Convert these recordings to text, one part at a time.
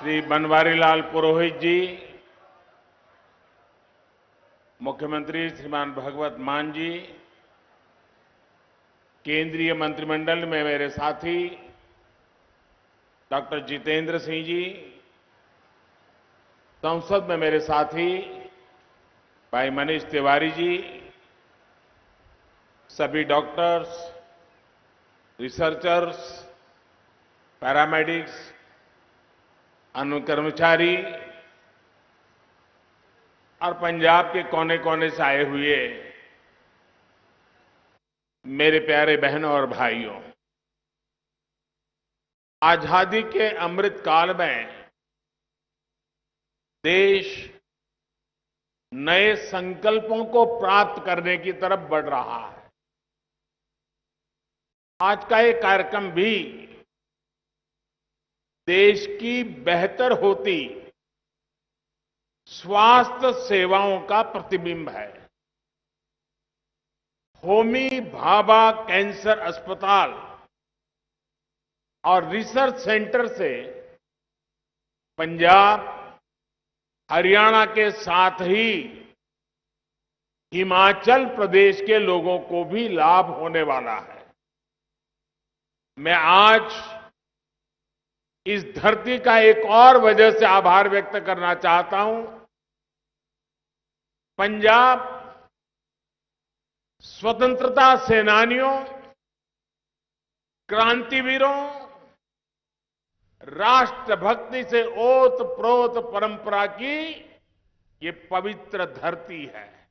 श्री बनवारीलाल पुरोहित जी, मुख्यमंत्री श्रीमान भगवत मान जी, केंद्रीय मंत्रिमंडल में मेरे साथी डॉक्टर जितेंद्र सिंह जी, संसद में मेरे साथी भाई मनीष तिवारी जी, सभी डॉक्टर्स, रिसर्चर्स, पैरामेडिक्स, अन्य कर्मचारी और पंजाब के कोने कोने से आए हुए मेरे प्यारे बहनों और भाइयों, आजादी के अमृत काल में देश नए संकल्पों को प्राप्त करने की तरफ बढ़ रहा है। आज का ये कार्यक्रम भी देश की बेहतर होती स्वास्थ्य सेवाओं का प्रतिबिंब है। होमी भाभा कैंसर अस्पताल और रिसर्च सेंटर से पंजाब, हरियाणा के साथ ही हिमाचल प्रदेश के लोगों को भी लाभ होने वाला है। मैं आज इस धरती का एक और वजह से आभार व्यक्त करना चाहता हूं। पंजाब स्वतंत्रता सेनानियों, क्रांतिवीरों, राष्ट्रभक्ति से ओत-प्रोत परंपरा की ये पवित्र धरती है।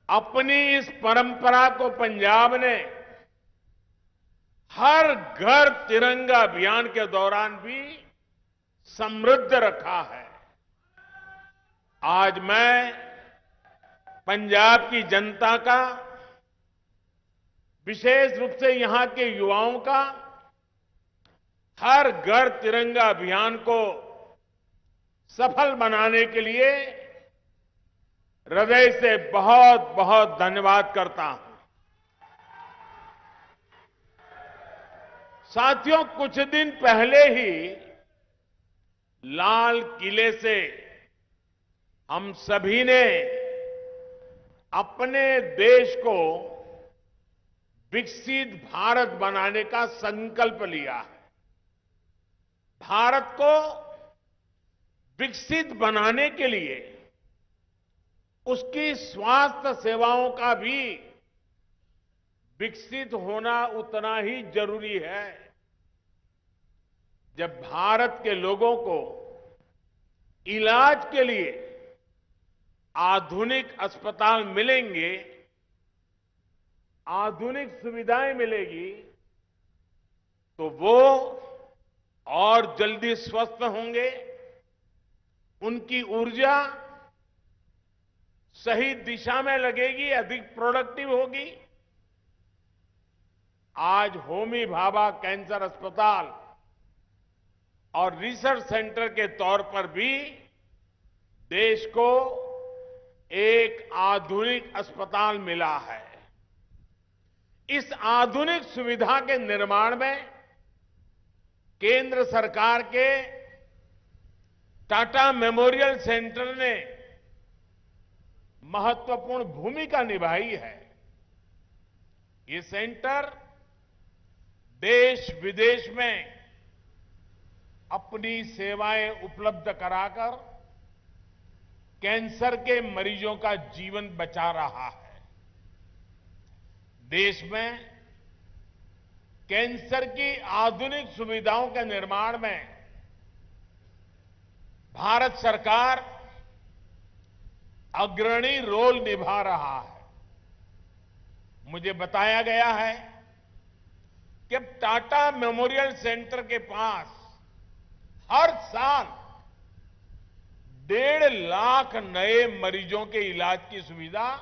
अपनी इस परंपरा को पंजाब ने हर घर तिरंगा अभियान के दौरान भी समृद्ध रखा है। आज मैं पंजाब की जनता का, विशेष रूप से यहां के युवाओं का हर घर तिरंगा अभियान को सफल बनाने के लिए हृदय से बहुत बहुत धन्यवाद करता हूं। साथियों, कुछ दिन पहले ही लाल किले से हम सभी ने अपने देश को विकसित भारत बनाने का संकल्प लिया है। भारत को विकसित बनाने के लिए उसकी स्वास्थ्य सेवाओं का भी विकसित होना उतना ही जरूरी है। जब भारत के लोगों को इलाज के लिए आधुनिक अस्पताल मिलेंगे, आधुनिक सुविधाएं मिलेगी, तो वो और जल्दी स्वस्थ होंगे, उनकी ऊर्जा सही दिशा में लगेगी, अधिक प्रोडक्टिव होगी। आज होमी भाभा कैंसर अस्पताल और रिसर्च सेंटर के तौर पर भी देश को एक आधुनिक अस्पताल मिला है। इस आधुनिक सुविधा के निर्माण में केंद्र सरकार के टाटा मेमोरियल सेंटर ने महत्वपूर्ण भूमिका निभाई है। ये सेंटर देश विदेश में अपनी सेवाएं उपलब्ध कराकर कैंसर के मरीजों का जीवन बचा रहा है। देश में कैंसर की आधुनिक सुविधाओं के निर्माण में भारत सरकार अग्रणी रोल निभा रहा है। मुझे बताया गया है कि टाटा मेमोरियल सेंटर के पास हर साल 1.5 लाख नए मरीजों के इलाज की सुविधा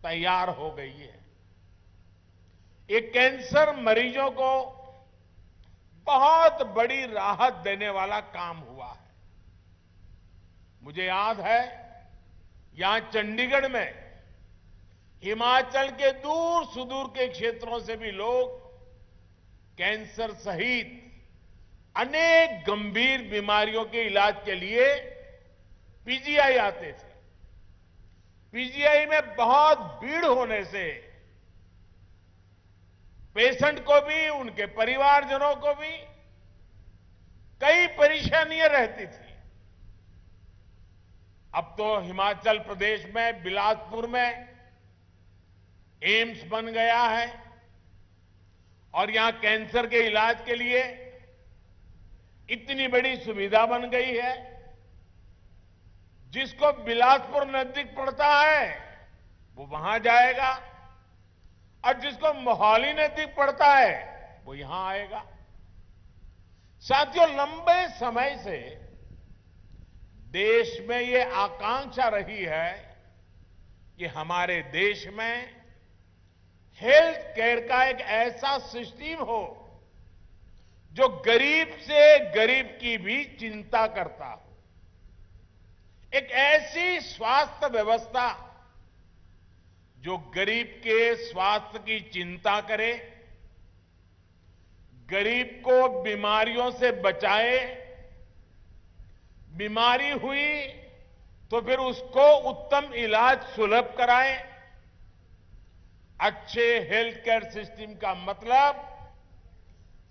तैयार हो गई है। ये कैंसर मरीजों को बहुत बड़ी राहत देने वाला काम हुआ है। मुझे याद है, यहां चंडीगढ़ में हिमाचल के दूर सुदूर के क्षेत्रों से भी लोग कैंसर सहित अनेक गंभीर बीमारियों के इलाज के लिए पीजीआई आते थे। पीजीआई में बहुत भीड़ होने से पेशेंट को भी, उनके परिवारजनों को भी कई परेशानियां रहती थी। अब तो हिमाचल प्रदेश में बिलासपुर में एम्स बन गया है और यहां कैंसर के इलाज के लिए इतनी बड़ी सुविधा बन गई है। जिसको बिलासपुर नजदीक पड़ता है वो वहां जाएगा और जिसको मोहाली नजदीक पड़ता है वो यहां आएगा। साथियों, लंबे समय से देश में ये आकांक्षा रही है कि हमारे देश में हेल्थ केयर का एक ऐसा सिस्टम हो जो गरीब से गरीब की भी चिंता करता हो। एक ऐसी स्वास्थ्य व्यवस्था जो गरीब के स्वास्थ्य की चिंता करे, गरीब को बीमारियों से बचाए, बीमारी हुई तो फिर उसको उत्तम इलाज सुलभ कराए। अच्छे हेल्थ केयर सिस्टम का मतलब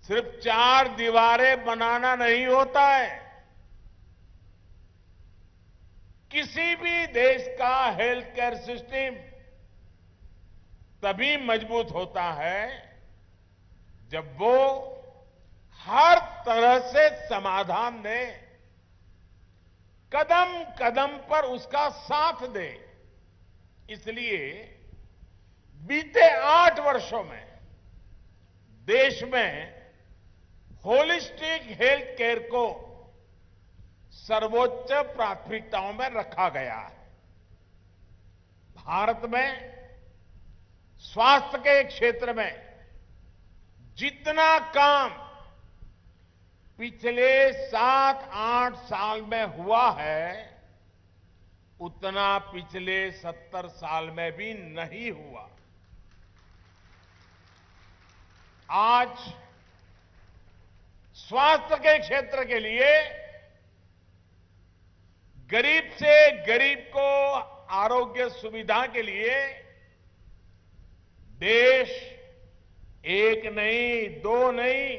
सिर्फ 4 दीवारें बनाना नहीं होता है। किसी भी देश का हेल्थ केयर सिस्टम तभी मजबूत होता है जब वो हर तरह से समाधान दे, कदम कदम पर उसका साथ दे। इसलिए बीते 8 वर्षों में देश में होलिस्टिक हेल्थ केयर को सर्वोच्च प्राथमिकताओं में रखा गया है। भारत में स्वास्थ्य के क्षेत्र में जितना काम पिछले 7-8 साल में हुआ है उतना पिछले 70 साल में भी नहीं हुआ। आज स्वास्थ्य के क्षेत्र के लिए गरीब से गरीब को आरोग्य सुविधा के लिए देश एक नहीं, 2 नहीं,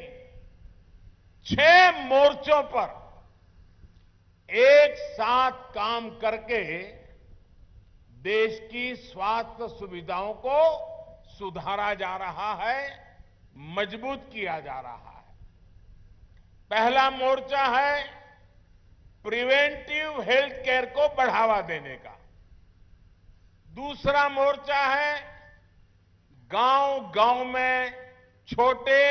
6 मोर्चों पर एक साथ काम करके देश की स्वास्थ्य सुविधाओं को सुधारा जा रहा है, मजबूत किया जा रहा है। पहला मोर्चा है प्रिवेंटिव हेल्थ केयर को बढ़ावा देने का। दूसरा मोर्चा है गांव-गांव में छोटे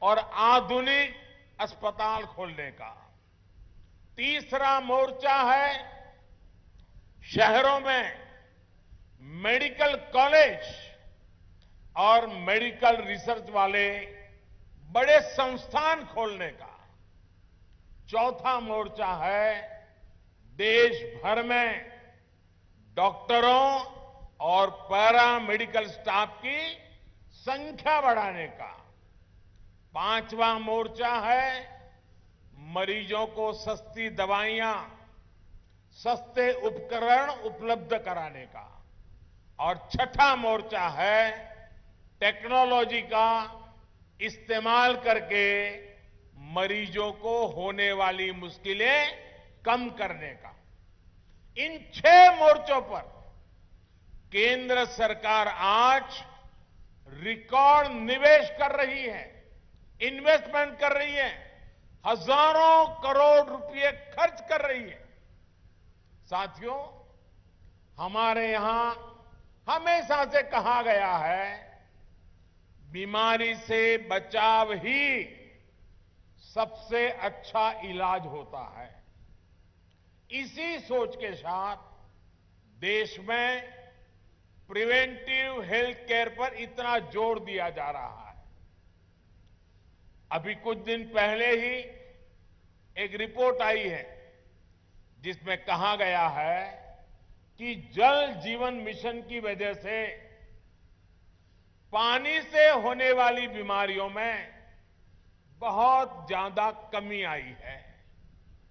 और आधुनिक अस्पताल खोलने का। तीसरा मोर्चा है शहरों में मेडिकल कॉलेज और मेडिकल रिसर्च वाले बड़े संस्थान खोलने का। चौथा मोर्चा है देश भर में डॉक्टरों और पैरामेडिकल स्टाफ की संख्या बढ़ाने का। पांचवा मोर्चा है मरीजों को सस्ती दवाइयां, सस्ते उपकरण उपलब्ध कराने का। और छठा मोर्चा है टेक्नोलॉजी का इस्तेमाल करके मरीजों को होने वाली मुश्किलें कम करने का। इन 6 मोर्चों पर केंद्र सरकार आज रिकॉर्ड निवेश कर रही है, इन्वेस्टमेंट कर रही है, हजारों करोड़ रुपए खर्च कर रही है। साथियों, हमारे यहां हमेशा से कहा गया है बीमारी से बचाव ही सबसे अच्छा इलाज होता है। इसी सोच के साथ देश में प्रिवेंटिव हेल्थ केयर पर इतना जोर दिया जा रहा है। अभी कुछ दिन पहले ही एक रिपोर्ट आई है जिसमें कहा गया है कि जल जीवन मिशन की वजह से पानी से होने वाली बीमारियों में बहुत ज्यादा कमी आई है।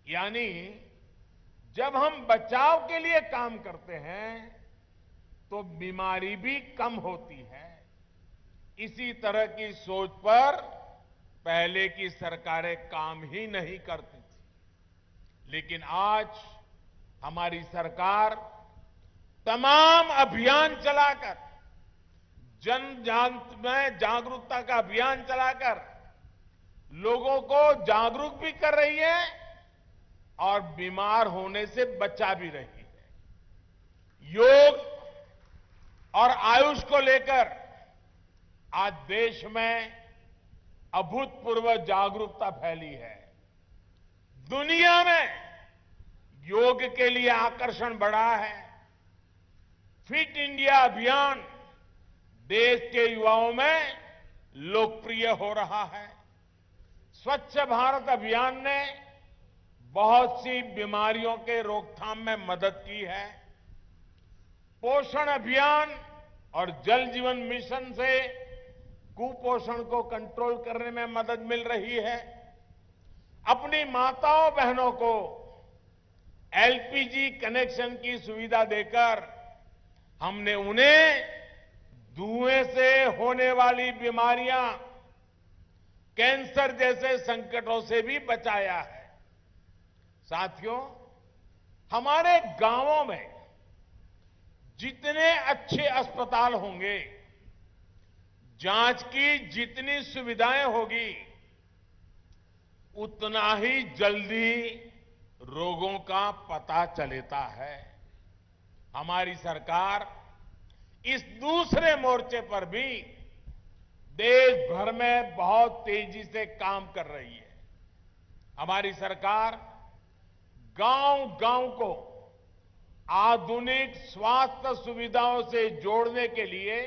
यानी जब हम बचाव के लिए काम करते हैं तो बीमारी भी कम होती है। इसी तरह की सोच पर पहले की सरकारें काम ही नहीं करती थी, लेकिन आज हमारी सरकार तमाम अभियान चलाकर, जन में जागरूकता का अभियान चलाकर लोगों को जागरूक भी कर रही है और बीमार होने से बचा भी रही है। योग और आयुष को लेकर आज देश में अभूतपूर्व जागरूकता फैली है। दुनिया में योग के लिए आकर्षण बढ़ा है। फिट इंडिया अभियान देश के युवाओं में लोकप्रिय हो रहा है। स्वच्छ भारत अभियान ने बहुत सी बीमारियों के रोकथाम में मदद की है। पोषण अभियान और जल जीवन मिशन से कुपोषण को कंट्रोल करने में मदद मिल रही है। अपनी माताओं बहनों को एलपीजी कनेक्शन की सुविधा देकर हमने उन्हें धुएं से होने वाली बीमारियां, कैंसर जैसे संकटों से भी बचाया है। साथियों, हमारे गांवों में जितने अच्छे अस्पताल होंगे, जांच की जितनी सुविधाएं होगी, उतना ही जल्दी रोगों का पता चलता है। हमारी सरकार इस दूसरे मोर्चे पर भी देश भर में बहुत तेजी से काम कर रही है। हमारी सरकार गांव-गांव को आधुनिक स्वास्थ्य सुविधाओं से जोड़ने के लिए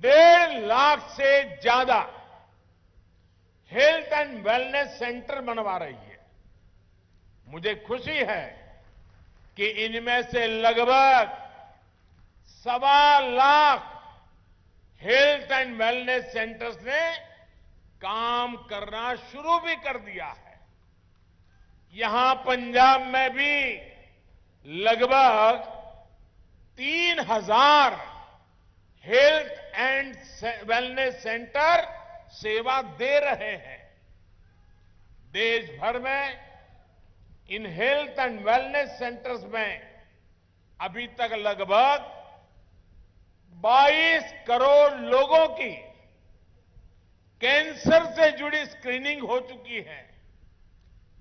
1.5 लाख से ज्यादा हेल्थ एंड वेलनेस सेंटर बनवा रही है। मुझे खुशी है कि इनमें से लगभग 1.25 lakh health and wellness centres ने काम करना शुरू भी कर दिया है। यहां पंजाब में भी लगभग 3,000 हेल्थ एंड वेलनेस सेंटर सेवा दे रहे हैं। देश भर में in health and wellness centres में अभी तक लगभग 22 करोड़ लोगों की कैंसर से जुड़ी स्क्रीनिंग हो चुकी है,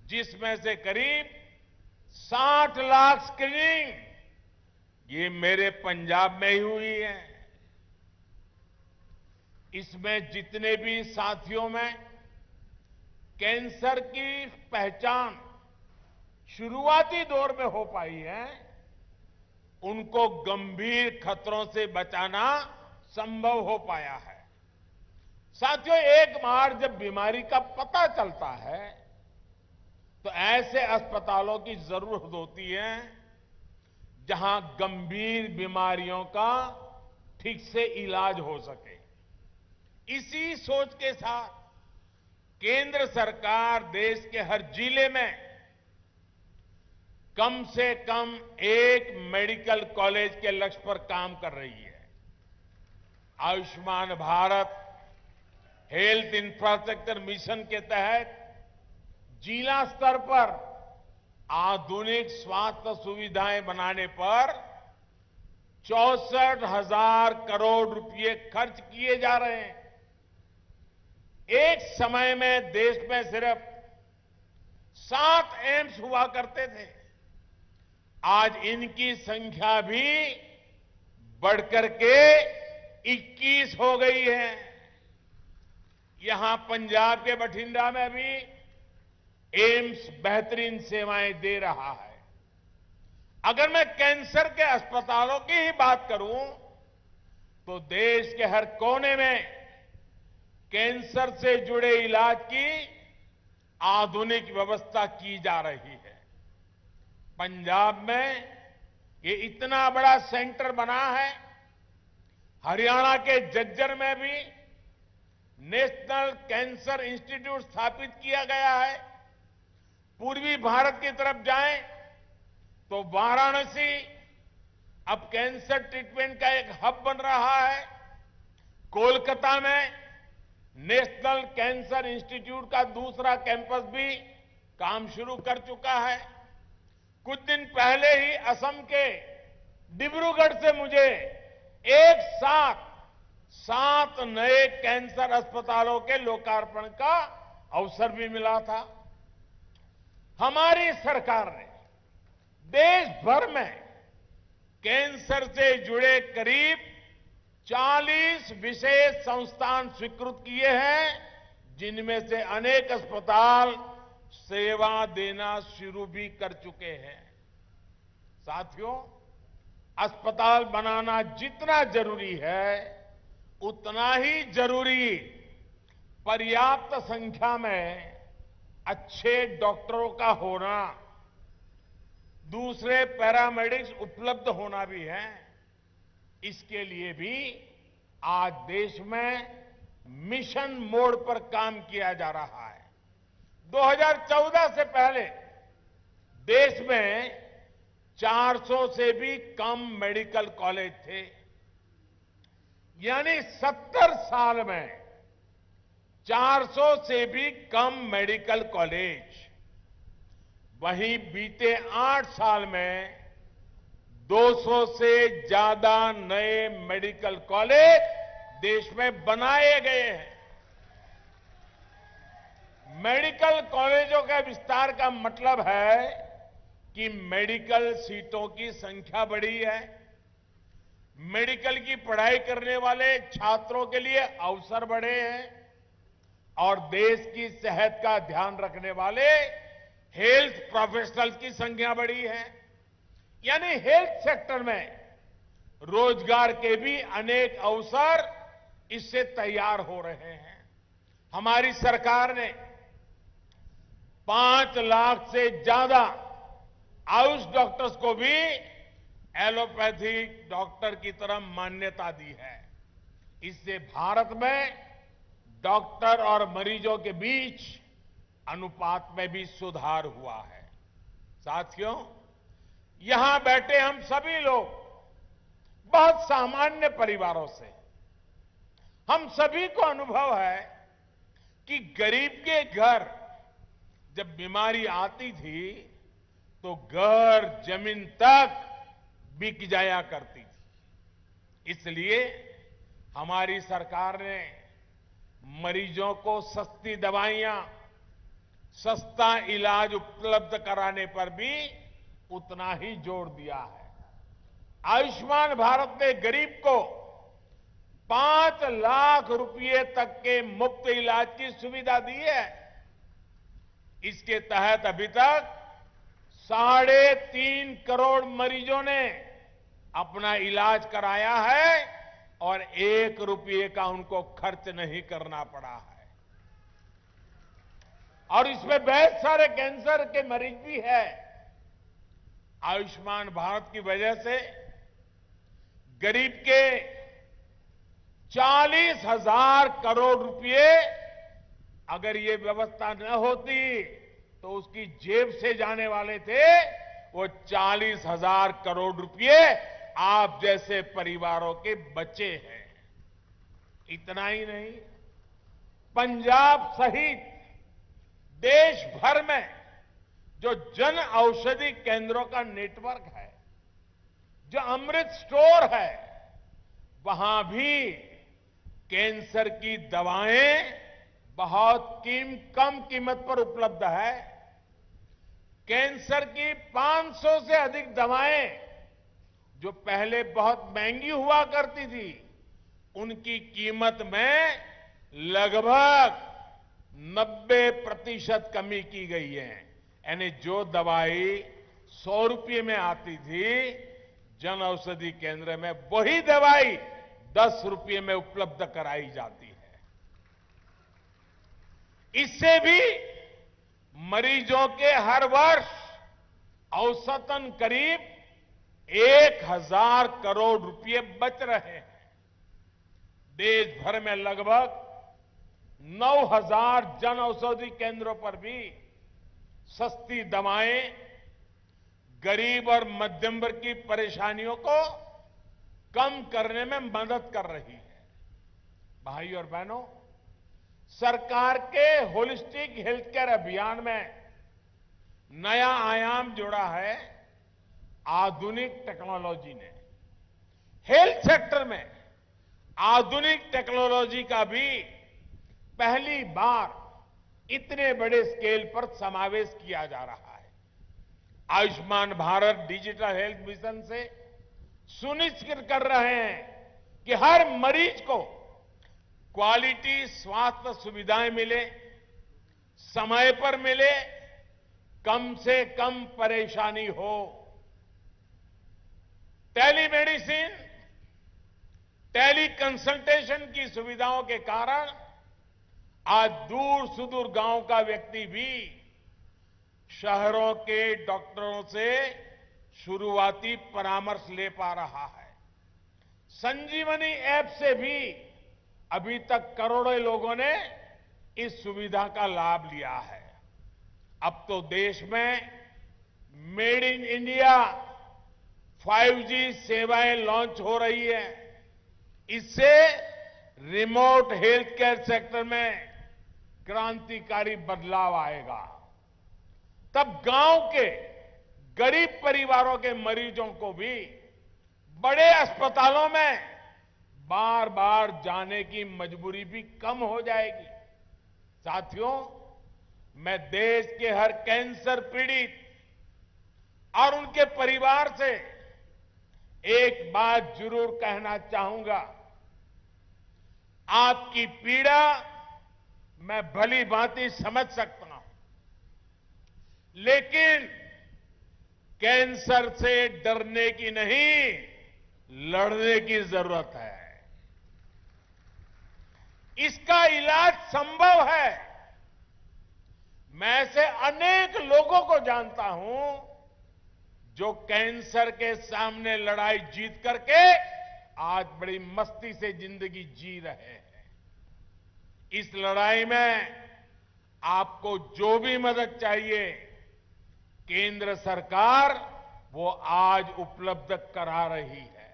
जिसमें से करीब 60 लाख स्क्रीनिंग ये मेरे पंजाब में ही हुई है। इसमें जितने भी साथियों में कैंसर की पहचान शुरुआती दौर में हो पाई है, उनको गंभीर खतरों से बचाना संभव हो पाया है। साथियों, एक बार जब बीमारी का पता चलता है तो ऐसे अस्पतालों की जरूरत होती है जहां गंभीर बीमारियों का ठीक से इलाज हो सके। इसी सोच के साथ केंद्र सरकार देश के हर जिले में कम से कम एक मेडिकल कॉलेज के लक्ष्य पर काम कर रही है। Ayushman Bharat health infrastructure mission के तहत जिला स्तर पर आधुनिक स्वास्थ्य सुविधाएं बनाने पर 64,000 करोड़ रुपए खर्च किए जा रहे हैं। एक समय में देश में सिर्फ 7 एम्स हुआ करते थे। आज इनकी संख्या भी बढ़कर के 21 हो गई है। यहां पंजाब के बठिंडा में भी एम्स बेहतरीन सेवाएं दे रहा है। अगर मैं कैंसर के अस्पतालों की ही बात करूं तो देश के हर कोने में कैंसर से जुड़े इलाज की आधुनिक व्यवस्था की जा रही है। पंजाब में ये इतना बड़ा सेंटर बना है। हरियाणा के झज्जर में भी नेशनल कैंसर इंस्टीट्यूट स्थापित किया गया है। पूर्वी भारत की तरफ जाएं तो वाराणसी अब कैंसर ट्रीटमेंट का एक हब बन रहा है। कोलकाता में नेशनल कैंसर इंस्टीट्यूट का दूसरा कैंपस भी काम शुरू कर चुका है। कुछ दिन पहले ही असम के डिब्रूगढ़ से मुझे एक साथ 7 नए कैंसर अस्पतालों के लोकार्पण का अवसर भी मिला था। हमारी सरकार ने देश भर में कैंसर से जुड़े करीब 40 विशेष संस्थान स्वीकृत किए हैं, जिनमें से अनेक अस्पताल सेवा देना शुरू भी कर चुके हैं। साथियों, अस्पताल बनाना जितना जरूरी है, उतना ही जरूरी पर्याप्त संख्या में अच्छे डॉक्टरों का होना, दूसरे पैरामेडिक्स उपलब्ध होना भी है। इसके लिए भी आज देश में मिशन मोड पर काम किया जा रहा है। 2014 से पहले देश में 400 से भी कम मेडिकल कॉलेज थे, यानी 70 साल में 400 से भी कम मेडिकल कॉलेज। वहीं बीते 8 साल में 200 से ज्यादा नए मेडिकल कॉलेज देश में बनाए गए हैं। मेडिकल कॉलेजों के विस्तार का मतलब है कि मेडिकल सीटों की संख्या बढ़ी है, मेडिकल की पढ़ाई करने वाले छात्रों के लिए अवसर बढ़े हैं और देश की सेहत का ध्यान रखने वाले हेल्थ प्रोफेशनल्स की संख्या बढ़ी है। यानी हेल्थ सेक्टर में रोजगार के भी अनेक अवसर इससे तैयार हो रहे हैं। हमारी सरकार ने 5 लाख से ज्यादा आयुष डॉक्टर्स को भी एलोपैथिक डॉक्टर की तरह मान्यता दी है। इससे भारत में डॉक्टर और मरीजों के बीच अनुपात में भी सुधार हुआ है। साथियों, यहां बैठे हम सभी लोग बहुत सामान्य परिवारों से, हम सभी को अनुभव है कि गरीब के घर जब बीमारी आती थी तो घर जमीन तक बिक जाया करती थी। इसलिए हमारी सरकार ने मरीजों को सस्ती दवाइयां, सस्ता इलाज उपलब्ध कराने पर भी उतना ही जोर दिया है। आयुष्मान भारत ने गरीब को 5 लाख रुपए तक के मुफ्त इलाज की सुविधा दी है। इसके तहत अभी तक 3.5 करोड़ मरीजों ने अपना इलाज कराया है और 1 रुपये का उनको खर्च नहीं करना पड़ा है। और इसमें बहुत सारे कैंसर के मरीज भी है। आयुष्मान भारत की वजह से गरीब के 40,000 करोड़ रुपए, अगर ये व्यवस्था न होती तो उसकी जेब से जाने वाले थे, वो 40,000 करोड़ रुपए आप जैसे परिवारों के बचे हैं। इतना ही नहीं, पंजाब सहित देश भर में जो जन औषधि केंद्रों का नेटवर्क है, जो अमृत स्टोर है, वहां भी कैंसर की दवाएं बहुत कम कीमत पर उपलब्ध है। कैंसर की 500 से अधिक दवाएं जो पहले बहुत महंगी हुआ करती थी, उनकी कीमत में लगभग 90% कमी की गई है। यानी जो दवाई 100 रुपये में आती थी जन औषधि केंद्र में, वही दवाई 10 रुपये में उपलब्ध कराई जाती है। इससे भी मरीजों के हर वर्ष औसतन करीब 1,000 करोड़ रुपए बच रहे हैं। देश भर में लगभग 9,000 जन औषधि केंद्रों पर भी सस्ती दवाएं गरीब और मध्यम वर्ग की परेशानियों को कम करने में मदद कर रही है। भाई और बहनों, सरकार के होलिस्टिक हेल्थ केयर अभियान में नया आयाम जोड़ा है आधुनिक टेक्नोलॉजी ने। हेल्थ सेक्टर में आधुनिक टेक्नोलॉजी का भी पहली बार इतने बड़े स्केल पर समावेश किया जा रहा है। Ayushman Bharat digital health mission से सुनिश्चित कर रहे हैं कि हर मरीज को क्वालिटी स्वास्थ्य सुविधाएं मिले, समय पर मिले, कम से कम परेशानी हो। टेलीमेडिसिन, टेली कंसल्टेशन की सुविधाओं के कारण आज दूर सुदूर गांव का व्यक्ति भी शहरों के डॉक्टरों से शुरुआती परामर्श ले पा रहा है। संजीवनी ऐप से भी अभी तक करोड़ों लोगों ने इस सुविधा का लाभ लिया है। अब तो देश में मेड इन इंडिया 5G सेवाएं लॉन्च हो रही है। इससे रिमोट हेल्थ केयर सेक्टर में क्रांतिकारी बदलाव आएगा। तब गांव के गरीब परिवारों के मरीजों को भी बड़े अस्पतालों में बार बार जाने की मजबूरी भी कम हो जाएगी। साथियों, मैं देश के हर कैंसर पीड़ित और उनके परिवार से एक बात जरूर कहना चाहूंगा। आपकी पीड़ा मैं भली भांति समझ सकता हूं, लेकिन कैंसर से डरने की नहीं, लड़ने की जरूरत है। इसका इलाज संभव है। मैं ऐसे अनेक लोगों को जानता हूं जो कैंसर के सामने लड़ाई जीत करके आज बड़ी मस्ती से जिंदगी जी रहे हैं। इस लड़ाई में आपको जो भी मदद चाहिए, केंद्र सरकार वो आज उपलब्ध करा रही है।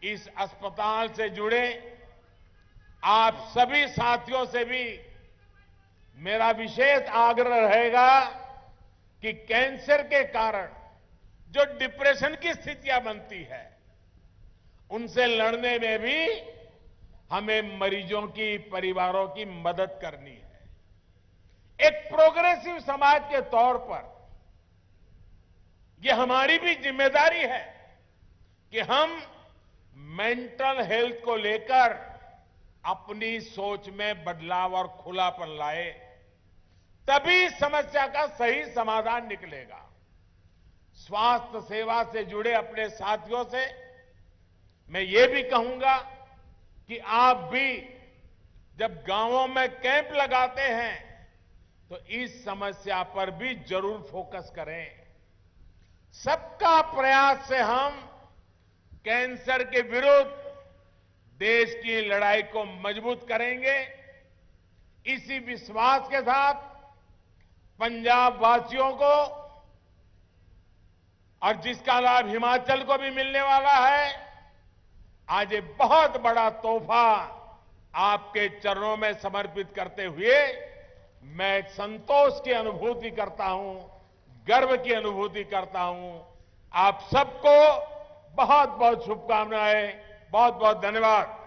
इस अस्पताल से जुड़े आप सभी साथियों से भी मेरा विशेष आग्रह रहेगा कि कैंसर के कारण जो डिप्रेशन की स्थितियां बनती है, उनसे लड़ने में भी हमें मरीजों की, परिवारों की मदद करनी है। एक प्रोग्रेसिव समाज के तौर पर यह हमारी भी जिम्मेदारी है कि हम मेंटल हेल्थ को लेकर अपनी सोच में बदलाव और खुलापन लाए, तभी समस्या का सही समाधान निकलेगा। स्वास्थ्य सेवा से जुड़े अपने साथियों से मैं ये भी कहूंगा कि आप भी जब गांवों में कैंप लगाते हैं तो इस समस्या पर भी जरूर फोकस करें। सबका प्रयास से हम कैंसर के विरुद्ध देश की लड़ाई को मजबूत करेंगे। इसी विश्वास के साथ पंजाब वासियों को, और जिसका लाभ हिमाचल को भी मिलने वाला है, आज ये बहुत बड़ा तोहफा आपके चरणों में समर्पित करते हुए मैं संतोष की अनुभूति करता हूं, गर्व की अनुभूति करता हूं। आप सबको बहुत बहुत शुभकामनाएं, बहुत बहुत धन्यवाद।